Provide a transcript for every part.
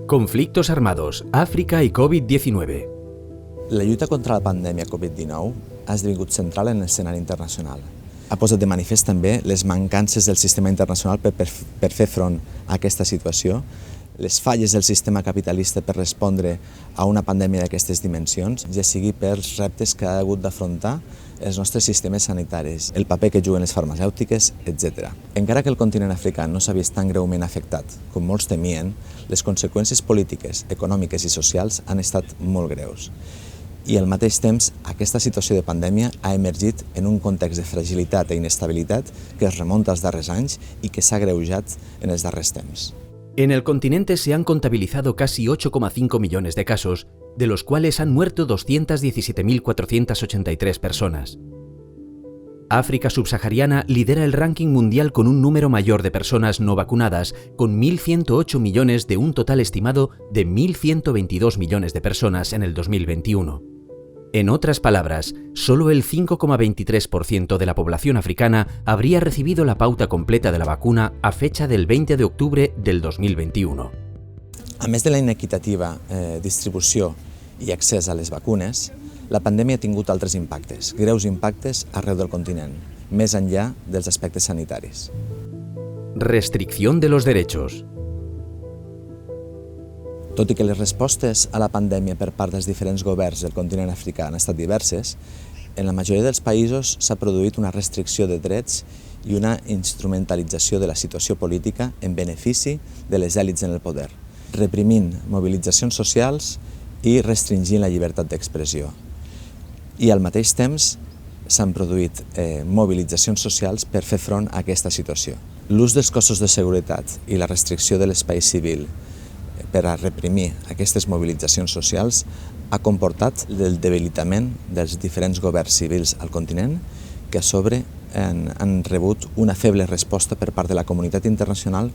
Conflictos armados, África y COVID-19. La lluita contra la pandèmia Covid-19 ha esdevingut central en l'escenari internacional. Ha posat de manifest també les mancances del sistema internacional per fer front a aquesta situació, les falles del sistema capitalista per respondre a una pandèmia d'aquestes dimensions, ja sigui pels reptes que ha hagut d'afrontar els nostres sistemes sanitaris, el paper que juguen les farmacèutiques, etc. Encara que el continent africà no s'ha vist tan greument afectat com molts temien, les conseqüències polítiques, econòmiques i socials han estat molt greus. I al mateix temps, aquesta situació de pandèmia ha emergit en un context de fragilitat i inestabilitat que es remunta als darrers anys i que s'ha agreujat en els darrers temps. En el continente se han contabilizado casi 8,5 millones de casos, de los cuales han muerto 217.483 personas. África subsahariana lidera el ranking mundial con un número mayor de personas no vacunadas, con 1.108 millones de un total estimado de 1.122 millones de personas en el 2021. En otras palabras, solo el 5,23% de la población africana habría recibido la pauta completa de la vacuna a fecha del 20 de octubre del 2021. A més de la inequitativa distribució i accés a les vacunes, la pandèmia ha tingut altres impactes, greus impactes arreu del continent, més enllà dels aspectes sanitaris. Restricción de los derechos. Tot i que les respostes a la pandèmia per part dels diferents governs del continent africà han estat diverses, en la majoria dels països s'ha produït una restricció de drets i una instrumentalització de la situació política en benefici de les èlits en el poder, reprimint mobilitzacions socials i restringint la llibertat d'expressió. I al mateix temps s'han produït mobilitzacions socials per fer front a aquesta situació. L'ús dels cossos de seguretat i la restricció de l'espai civil per a reprimir aquestes mobilitzacions socials ha comportat el debilitament dels diferents governs civils al continent que a sobre han rebut una feble resposta per part de la comunitat internacional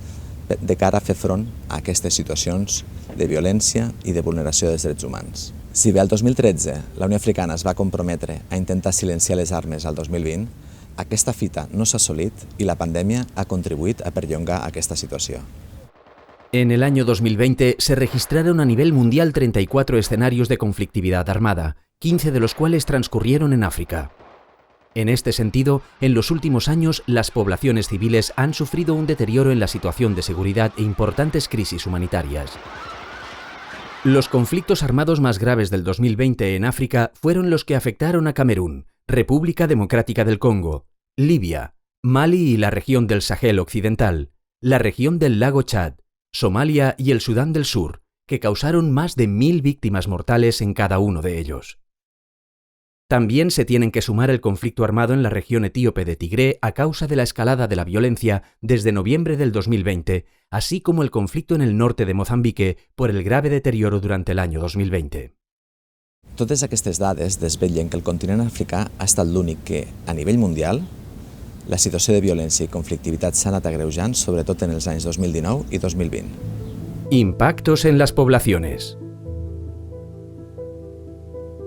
de cara a fer front a aquestes situacions de violència i de vulneració dels drets humans. Si bé el 2013 la Unió Africana es va comprometre a intentar silenciar les armes al 2020, aquesta fita no s'ha assolit i la pandèmia ha contribuït a perllongar aquesta situació. En el año 2020 se registraron a nivel mundial 34 escenarios de conflictividad armada, 15 de los cuales transcurrieron en África. En este sentido, en los últimos años, las poblaciones civiles han sufrido un deterioro en la situación de seguridad e importantes crisis humanitarias. Los conflictos armados más graves del 2020 en África fueron los que afectaron a Camerún, República Democrática del Congo, Libia, Mali y la región del Sahel Occidental, la región del lago Chad, Somalia y el Sudán del Sur, que causaron más de 1.000 víctimas mortales en cada uno de ellos. También se tienen que sumar el conflicto armado en la región etíope de Tigré a causa de la escalada de la violencia desde noviembre del 2020, así como el conflicto en el norte de Mozambique por el grave deterioro durante el año 2020. Totes aquestes dades desvetllen que el continent africà ha estat l'únic que, a nivell mundial, la situació de violència i conflictivitat s'ha anat agreujant, sobretot en els anys 2019 i 2020. Impactos en las poblaciones.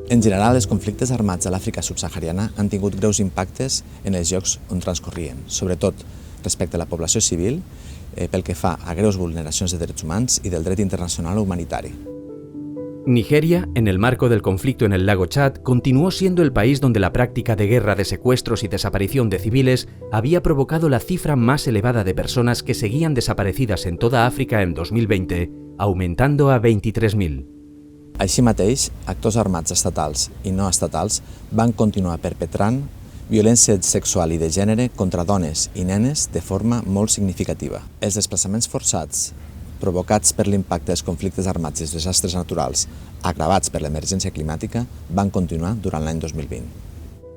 En general, els conflictes armats a l'Àfrica subsahariana han tingut greus impactes en els llocs on transcorrien, sobretot respecte a la població civil, pel que fa a greus vulneracions de drets humans i del dret internacional humanitari. Nigeria, en el marco del conflicto en el lago Chad, continuó siendo el país donde la práctica de guerra de secuestros y desaparición de civiles había provocado la cifra más elevada de personas que seguían desaparecidas en toda África en 2020, aumentando a 23.000. Així mateix, actors armats estatals i no estatals van continuar perpetrant violència sexual i de gènere contra dones i nenes de forma molt significativa. Els desplaçaments forçats provocats per l'impacte dels conflictes armats i els desastres naturals, agravats per l'emergència climàtica, van continuar durant l'any 2020.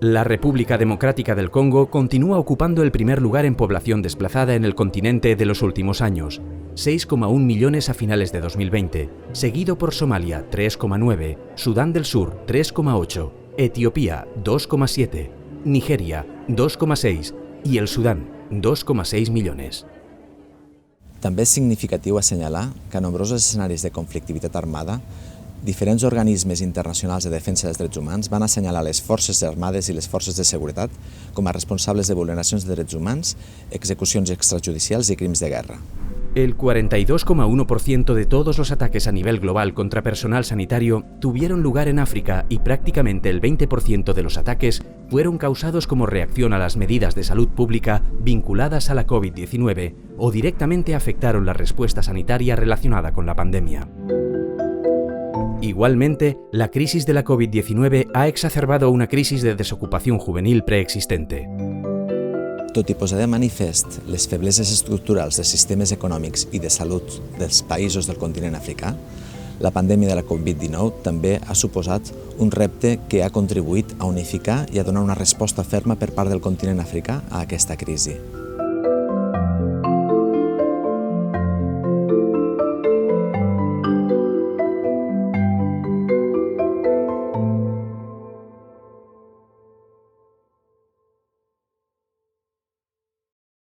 La República Democrática del Congo continúa ocupando el primer lugar en población desplazada en el continente de los últimos años, 6,1 millones a finales de 2020, seguido por Somalia, 3,9, Sudán del Sur, 3,8, Etiopía, 2,7, Nigeria, 2,6 y el Sudán, 2,6 millones. També és significatiu assenyalar que a nombrosos escenaris de conflictivitat armada, diferents organismes internacionals de defensa dels drets humans van assenyalar les forces armades i les forces de seguretat com a responsables de vulneracions de drets humans, execucions extrajudicials i crims de guerra. El 42,1% de todos los ataques a nivel global contra personal sanitario tuvieron lugar en África y prácticamente el 20% de los ataques fueron causados como reacción a las medidas de salud pública vinculadas a la COVID-19 o directamente afectaron la respuesta sanitaria relacionada con la pandemia. Igualmente, la crisis de la COVID-19 ha exacerbado una crisis de desocupación juvenil preexistente. Tot i posar de manifest les febleses estructurals dels sistemes econòmics i de salut dels països del continent africà, la pandèmia de la Covid-19 també ha suposat un repte que ha contribuït a unificar i a donar una resposta ferma per part del continent africà a aquesta crisi.